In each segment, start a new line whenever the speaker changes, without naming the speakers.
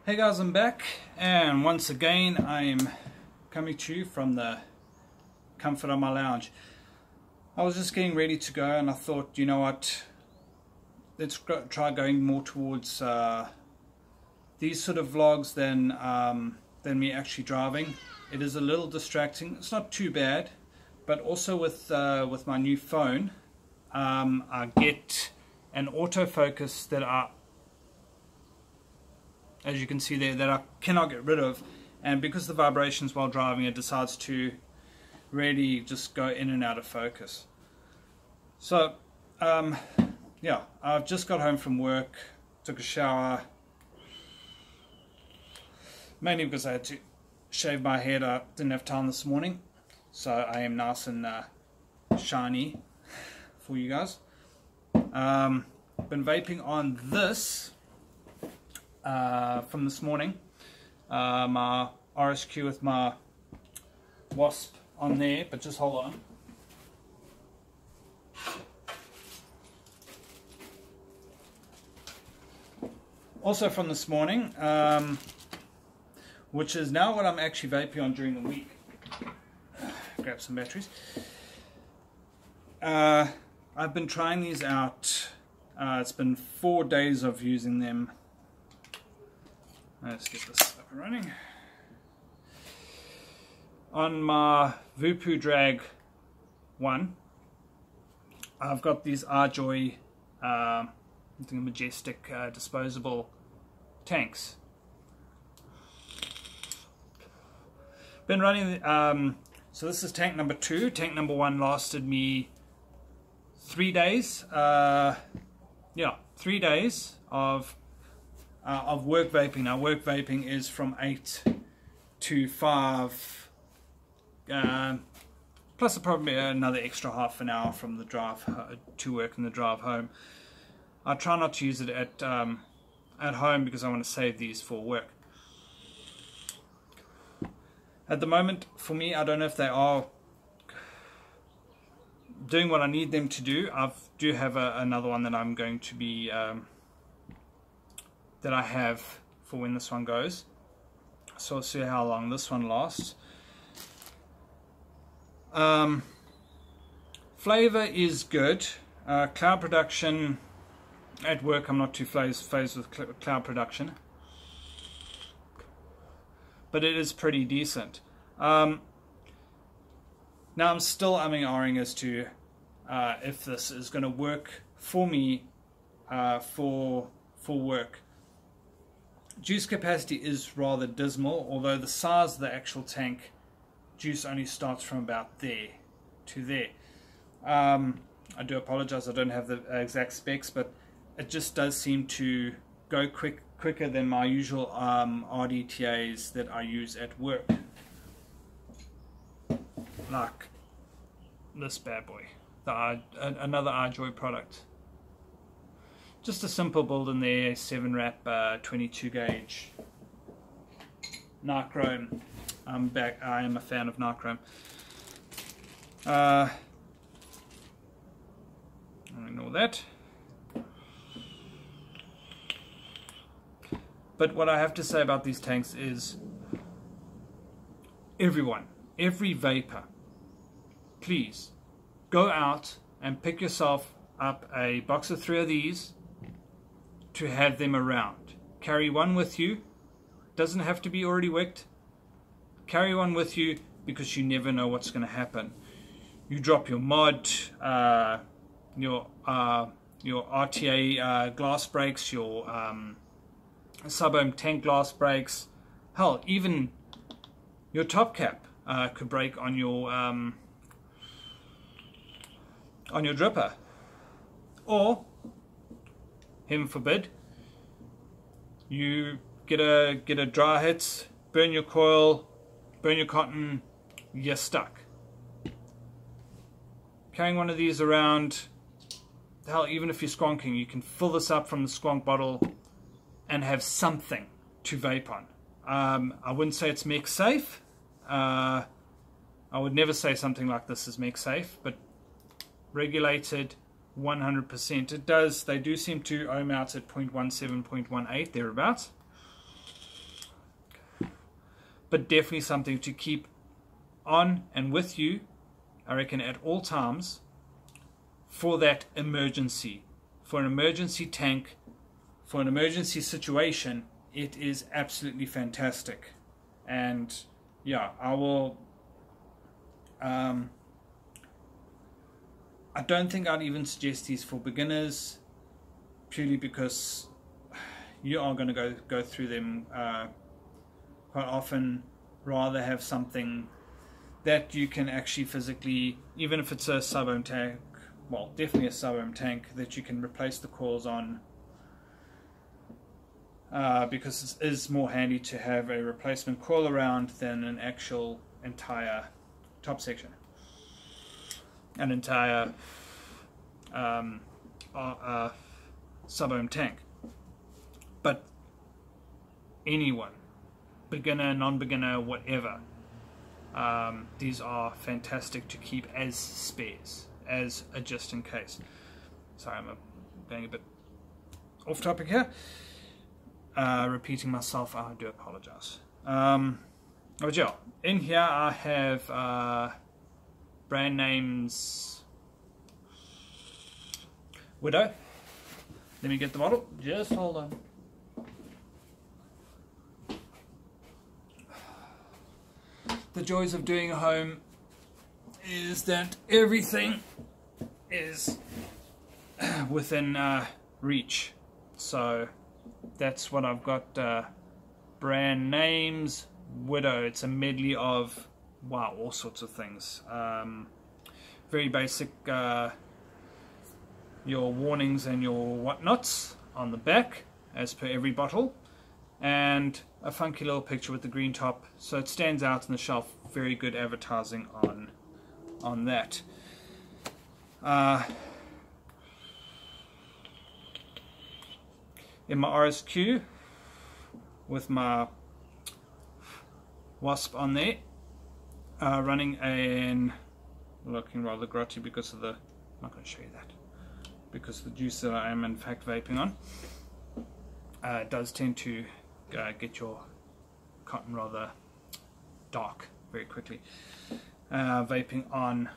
Hey guys, I'm back, and once again I'm coming to you from the comfort of my lounge. I was just getting ready to go and I thought, you know what, let's try going more towards these sort of vlogs than me actually driving. It is a little distracting. It's not too bad, but also with my new phone, I get an autofocus that as you can see there, that I cannot get rid of, and because the vibrations while driving, it decides to really just go in and out of focus. So yeah, I've just got home from work, took a shower, mainly because I had to shave my head. I didn't have time this morning, so I am nice and shiny for you guys. Been vaping on this from this morning, my RSQ with my wasp on there, but just hold on. Also from this morning, which is now what I'm actually vaping on during the week. Grab some batteries. I've been trying these out. It's been 4 days of using them. Let's get this up and running. On my Vupu Drag 1, I've got these Arjoy majestic disposable tanks. Been running, so this is tank number 2. Tank number 1 lasted me 3 days. Yeah, 3 days of work vaping. Now work vaping is from 8 to 5, plus probably another extra half an hour from the drive to work and the drive home. I try not to use it at home because I want to save these for work. At the moment, for me, I don't know if they are doing what I need them to do. I do have another one that I'm going to be that I have for when this one goes, so we'll see how long this one lasts. Flavor is good. Cloud production at work, I'm not too phased with cloud production, but it is pretty decent. Now I'm still umming and ahhing as to if this is going to work for me for work. Juice capacity is rather dismal, although the size of the actual tank juice only starts from about there to there. I do apologize, I don't have the exact specs, but it just does seem to go quicker than my usual RDTAs that I use at work, like this bad boy, another Arjoy product. Just a simple build in there, 7 wrap, 22 gauge nichrome. I'm back. I am a fan of nichrome. I'll ignore that. But what I have to say about these tanks is, every vapor, please go out and pick yourself up a box of 3 of these to have them around. Carry one with you. Doesn't have to be already wicked. Carry one with you because you never know what's going to happen. You drop your mod, your RTA glass breaks, your sub-ohm tank glass breaks. Hell, even your top cap could break on your dripper, or heaven forbid, you get a dry hit, burn your coil, burn your cotton, you're stuck. Carrying one of these around, hell, even if you're squonking, you can fill this up from the squonk bottle and have something to vape on. I wouldn't say it's mech safe. I would never say something like this is mech safe, but regulated 100%. They do seem to ohm out at 0.17, 0.18, thereabouts. but definitely something to keep on and with you, I reckon, at all times, for that emergency, for an emergency tank, for an emergency situation. It is absolutely fantastic. And yeah, I will I don't think I'd even suggest these for beginners, purely because you are going to go through them quite often. Rather have something that you can actually physically, even if it's a sub-ohm tank, well, definitely a sub-ohm tank, that you can replace the coils on, because it is more handy to have a replacement coil around than an actual entire top section, an entire sub-ohm tank. But anyone, beginner, non-beginner, whatever, these are fantastic to keep as spares, as a just in case. Sorry, I'm going a bit off topic here. Repeating myself, I do apologize. But yeah, in here I have brand names. Widow. Let me get the bottle. Just hold on. The joys of doing a home is that everything is within reach. So that's what I've got. Brand names, Widow. It's a medley of, wow, all sorts of things. Very basic, your warnings and your whatnots on the back, as per every bottle, and a funky little picture with the green top, so it stands out on the shelf. Very good advertising on that. In my RSQ, with my wasp on there, running an, looking rather grotty because of the, I'm not going to show you that, because the juice that I am in fact vaping on does tend to get your cotton rather dark very quickly. Vaping on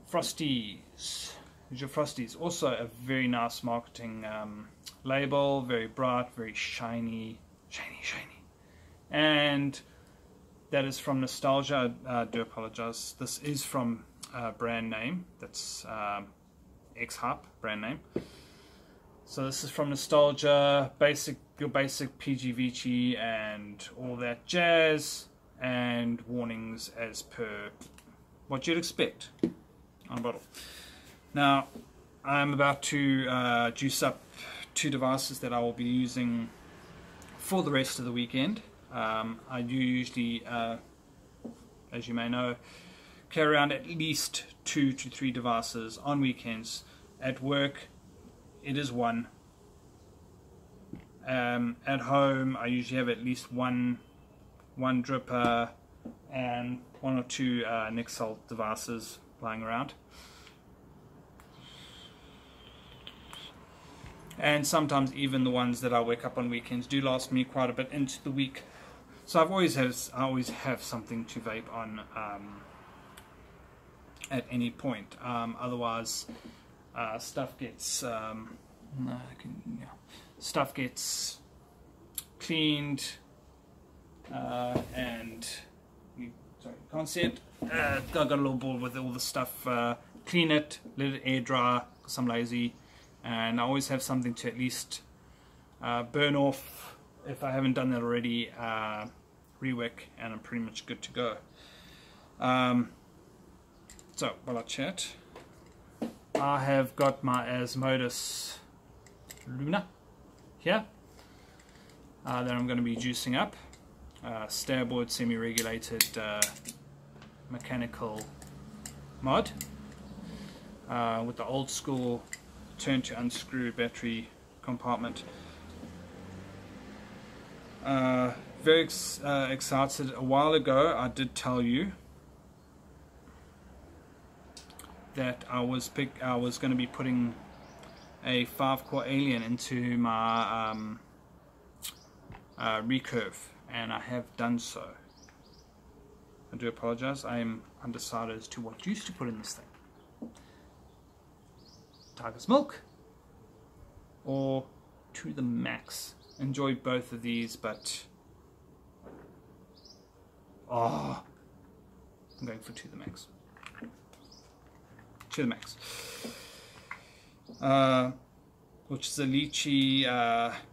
Frosties. Here's your Frosties. Also a very nice marketing label, very bright, very shiny. And that is from Nostalgia. I do apologize. This is from a brand name. That's X-Hype brand name. So this is from Nostalgia. Your basic PG and all that jazz, and warnings as per what you'd expect on a bottle. Now I'm about to juice up 2 devices that I will be using for the rest of the weekend. I do usually, as you may know, carry around at least 2 to 3 devices on weekends. At work it is 1. At home I usually have at least one dripper and 1 or 2 Nixel devices lying around. And sometimes even the ones that I wake up on weekends do last me quite a bit into the week. So I always have something to vape on at any point. Otherwise, stuff gets stuff gets cleaned, and sorry, can't see it. I got a little bored with all the stuff. Clean it, let it air dry, because I'm lazy. And I always have something to at least burn off if I haven't done that already, rewick, and I'm pretty much good to go. So while I chat, I have got my Asmodus Luna here that I'm going to be juicing up. Starboard semi-regulated mechanical mod with the old school turn to unscrew battery compartment. Very excited. A while ago I did tell you that I was going to be putting a 5-core Alien into my recurve, and I have done so, I do apologize. I am undecided as to what juice to put in this thing. Tiger's Milk or To the Max. Enjoy both of these, but I'm going for To the Max. To the Max. Which is a lychee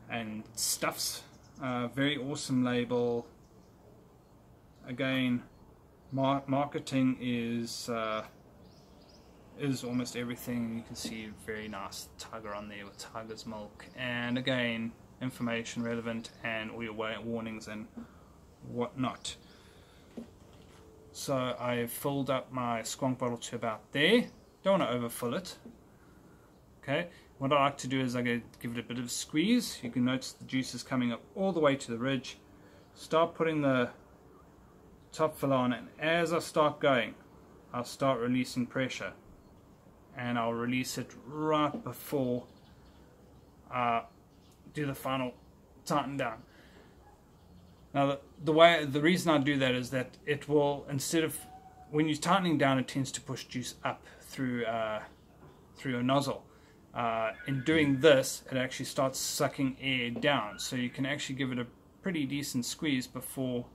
and stuffs. Very awesome label. Again, marketing is almost everything. You can see very nice tiger on there with Tiger's Milk, and again, information relevant and all your warnings and whatnot. So I've filled up my squonk bottle to about there. Don't want to overfill it. Okay, what I like to do is I give it a bit of a squeeze. You can notice the juice is coming up all the way to the ridge. Start putting the top fill on, and as I start going, I'll start releasing pressure, and I'll release it right before I do the final tighten down. Now the reason I do that is that it will, instead of when you're tightening down, it tends to push juice up through your nozzle. In doing this, it actually starts sucking air down, so you can actually give it a pretty decent squeeze before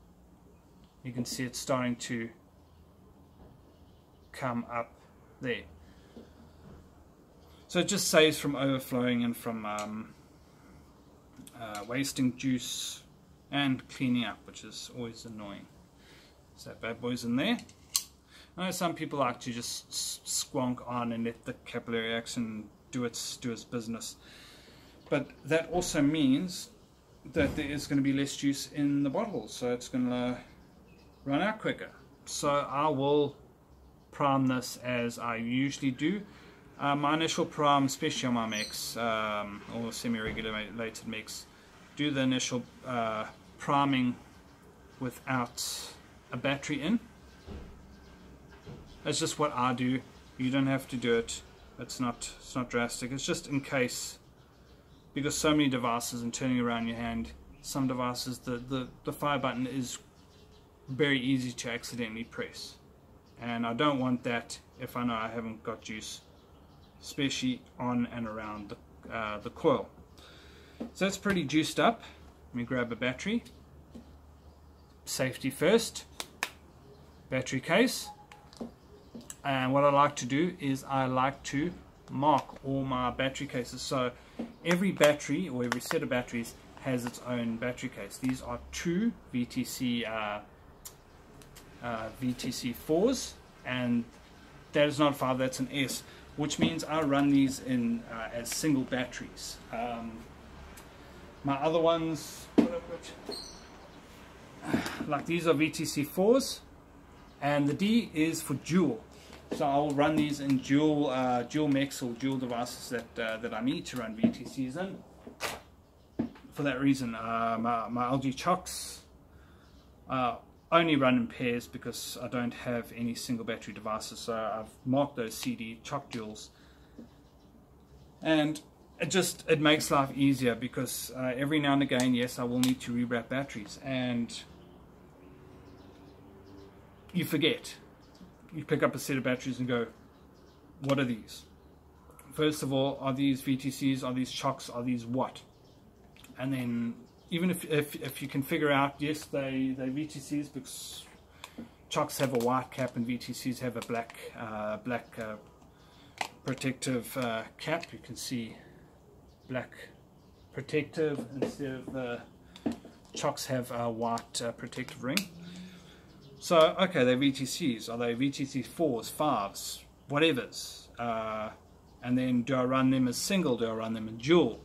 you can see it starting to come up there. So it just saves from overflowing and from wasting juice and cleaning up, which is always annoying. So that bad boy's in there. I know some people like to just squonk on and let the capillary action do its business, but that also means that there is going to be less juice in the bottle, so it's going to run out quicker. So I will prime this as I usually do. My initial prime, especially on my mix or semi-regulated mix, do the initial priming without a battery in. That's just what I do. You don't have to do it. It's not drastic. It's just in case, because so many devices and turning around your hand, some devices the fire button is very easy to accidentally press, and I don't want that if I know I haven't got juice, especially on and around the coil. So it's pretty juiced up. Let me grab a battery. Safety first. Battery case. And what I like to do is I like to mark all my battery cases. So every battery or every set of batteries has its own battery case. These are two VTC 4s, and that is not a 5, that's an S, which means I run these in as single batteries. My other ones, like these are VTC 4s, and the D is for dual. So I will run these in dual mechs or dual devices that I need to run VTCs in. For that reason, my LG chocks only run in pairs because I don't have any single battery devices. So I've marked those CD chock duals, and it makes life easier because every now and again, yes, I will need to rewrap batteries, and you forget. You pick up a set of batteries and go, what are these? First of all, are these VTCs, are these chocks, are these what? And then even if you can figure out, yes, they're VTCs because chocks have a white cap and VTCs have a black protective cap. You can see black protective instead of the chocks have a white protective ring. So, okay, they're VTCs. Are they VTC 4s, 5s, whatevers? And then do I run them as single? Do I run them in dual?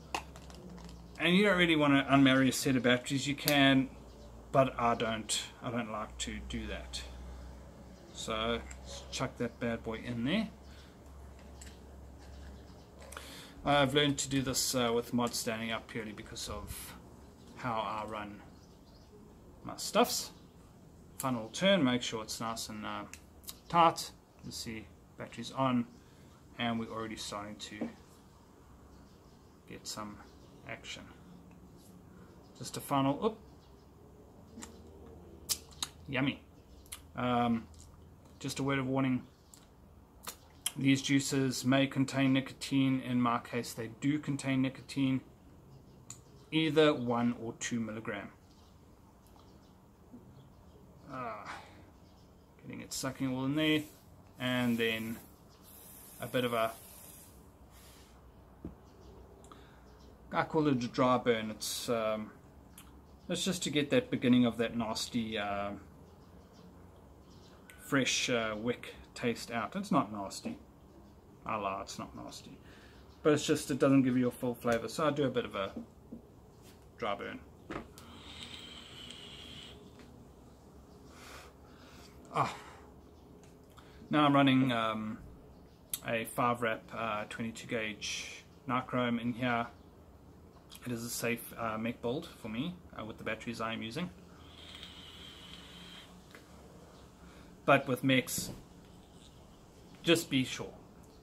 And you don't really want to unmarry a set of batteries. You can, but I don't like to do that. So, let's chuck that bad boy in there. I've learned to do this with mod standing up purely because of how I run my stuffs. Final turn, make sure it's nice and tight. You see batteries on, and we're already starting to get some action. Just a final, yummy. Just a word of warning, these juices may contain nicotine. In my case, they do contain nicotine, either 1 or 2 milligram. Getting it sucking all in there, and then a bit of a, I call it a dry burn. It's just to get that beginning of that nasty fresh wick taste out. It's not nasty. I lie, it's not nasty. But it's just, it doesn't give you a full flavor. So I do a bit of a dry burn. Now I'm running a 5 wrap 22 gauge nichrome in here. It is a safe mech build for me with the batteries I am using. But with mechs, just be sure.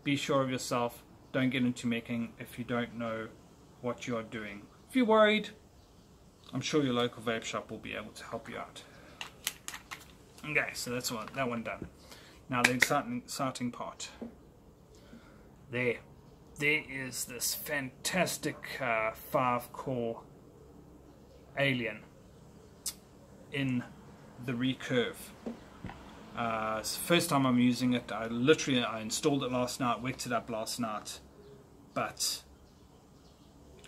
Be sure of yourself. Don't get into meching if you don't know what you are doing. If you're worried, I'm sure your local vape shop will be able to help you out. Okay, so that's that one done. Now the exciting part. There is this fantastic 5-core alien in the recurve. It's the first time I'm using it. I installed it last night, wicked it up last night, but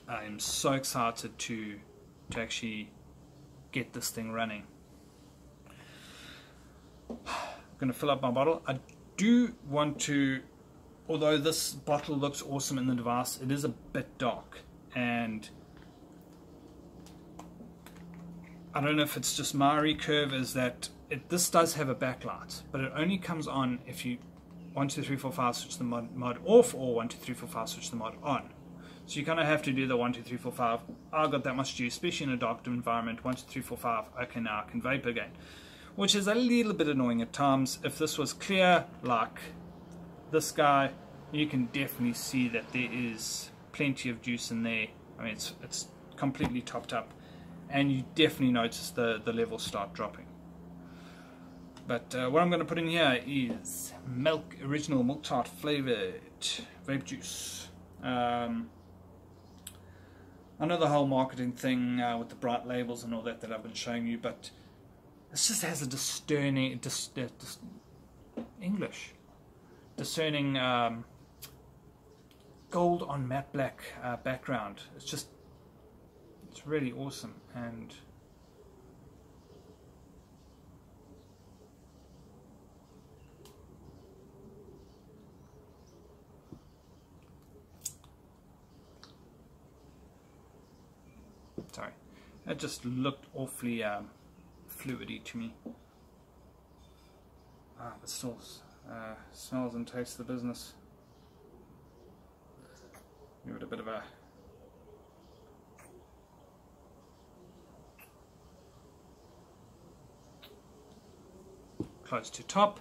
I'm so excited to actually get this thing running. I'm going to fill up my bottle. I do want to, although this bottle looks awesome in the device, it is a bit dark, and I don't know if it's just my recurve, is that this does have a backlight, but it only comes on if you 1, 2, 3, 4, 5 switch the mod off, or 1, 2, 3, 4, 5 switch the mod on. So you kind of have to do the 1, 2, 3, 4, 5. I got that much juice, especially in a dark environment. 1, 2, 3, 4, 5. Okay, now I can vape again, which is a little bit annoying at times. If this was clear like this guy, you can definitely see that there is plenty of juice in there. I mean, it's completely topped up, and you definitely notice the levels start dropping. But what I'm going to put in here is original milk tart flavored vape juice. I know the whole marketing thing with the bright labels and all that I've been showing you, but it just has a discerning gold on matte black background. It's really awesome. And sorry, it just looked awfully fluidy to me. But still smells and tastes the business. Give it a bit of a close to top.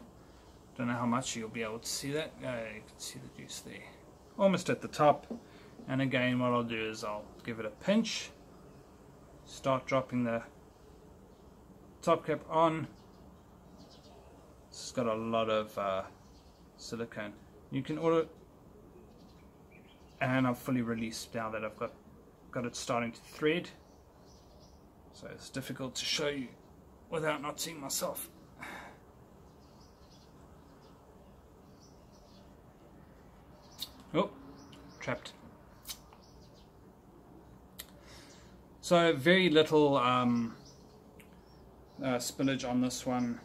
Don't know how much you'll be able to see that. You can see the juice there, almost at the top. And again, what I'll do is I'll give it a pinch, start dropping the top cap on. It's got a lot of silicone. You can order, and I've fully released now that I've got it starting to thread. So it's difficult to show you without not seeing myself. Oh, trapped. So very little spillage on this one.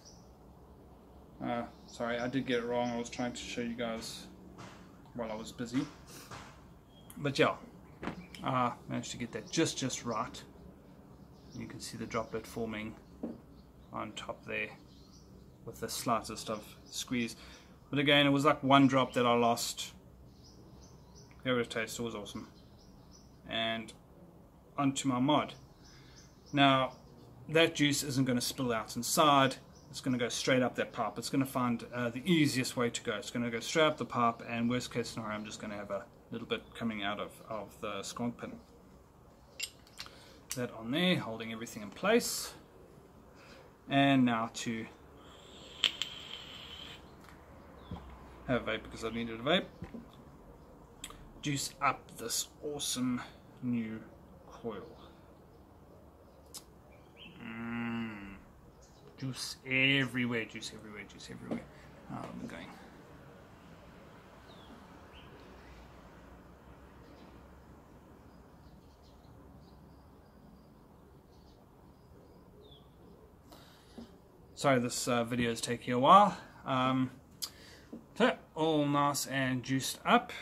Sorry, I did get it wrong. I was trying to show you guys while I was busy. But yeah, managed to get that just right. You can see the droplet forming on top there with the slightest of squeeze. But again, it was like one drop that I lost. Gave it a taste, it was awesome. And onto my mod. Now, that juice isn't going to spill out inside. It's going to go straight up that pipe. It's going to find the easiest way to go. It's going to go straight up the pipe, and worst case scenario, I'm just going to have a little bit coming out of the skunk pin. That on there, holding everything in place. And now to have a vape because I needed a vape. Juice up this awesome new coil. Juice everywhere, juice everywhere, juice everywhere. I'm going. Sorry, this video is taking a while. So, all nice and juiced up.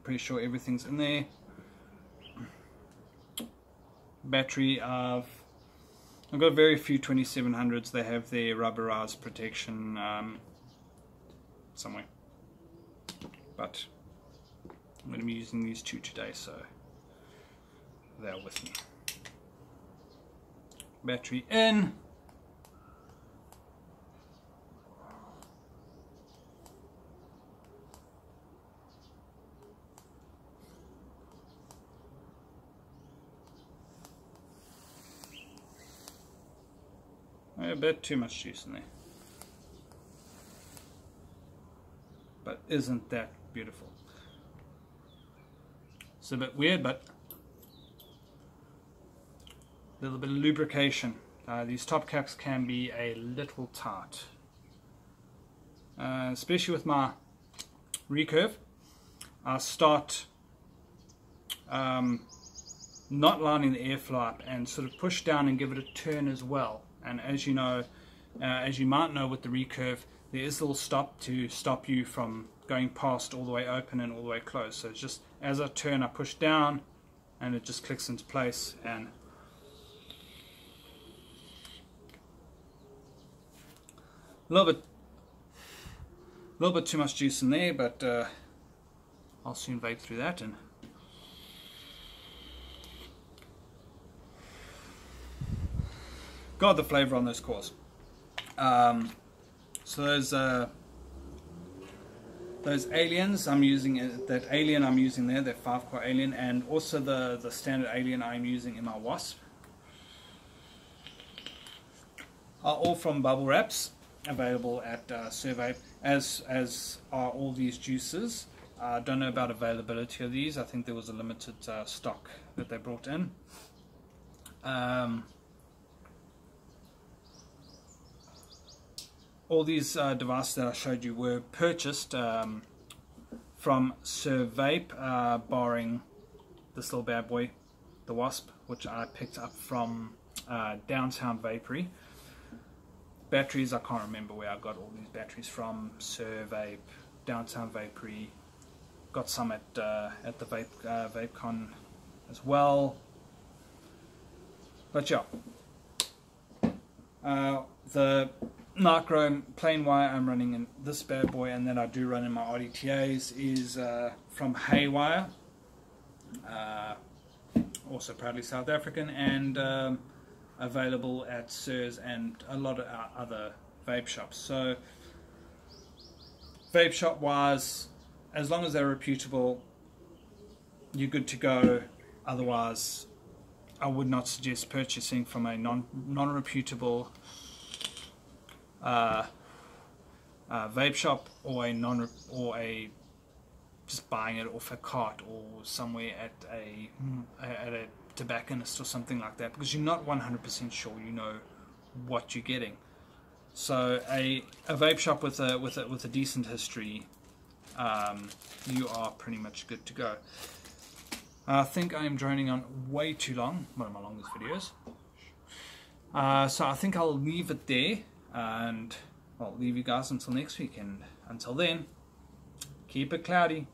Pretty sure everything's in there. Battery I've got very few 2700s. They have their rubberized protection somewhere, but I'm going to be using these two today, so they're with me. Battery in. A bit too much juice in there, but isn't that beautiful? It's a bit weird, but a little bit of lubrication. These top caps can be a little tight, especially with my recurve. I start not lining the airflow up and sort of push down and give it a turn as well. And as you know, as you might know with the recurve, there is a little stop to stop you from going past all the way open and all the way closed. So it's just as I turn, I push down and it just clicks into place. And a little bit too much juice in there, but I'll soon vape through that. And God, the flavor on those cores. So those aliens I'm using, that alien I'm using there, that 5-core alien, and also the standard alien I'm using in my wasp, are all from bubble wraps, available at Survey, as are all these juices. I don't know about availability of these. I think there was a limited stock that they brought in. All these devices that I showed you were purchased from Vape, barring this little bad boy, the Wasp, which I picked up from Downtown Vapery. Batteries, I can't remember where I got all these batteries from. Vape, Downtown Vapery, got some at the VapeCon as well. But yeah, the Micro plain wire I'm running in this bad boy, and then I do run in my RDTAs, is from Haywire, also proudly South African, and available at Sir's and a lot of our other vape shops. So vape shop wise, as long as they're reputable, you're good to go. Otherwise, I would not suggest purchasing from a non-reputable vape shop, or just buying it off a cart or somewhere at a tobacconist or something like that, because you're not 100% sure you know what you're getting. So a vape shop with a decent history, you are pretty much good to go. I think I am droning on way too long, one of my longest videos. So I think I'll leave it there, and I'll leave you guys until next week, and until then, keep it cloudy.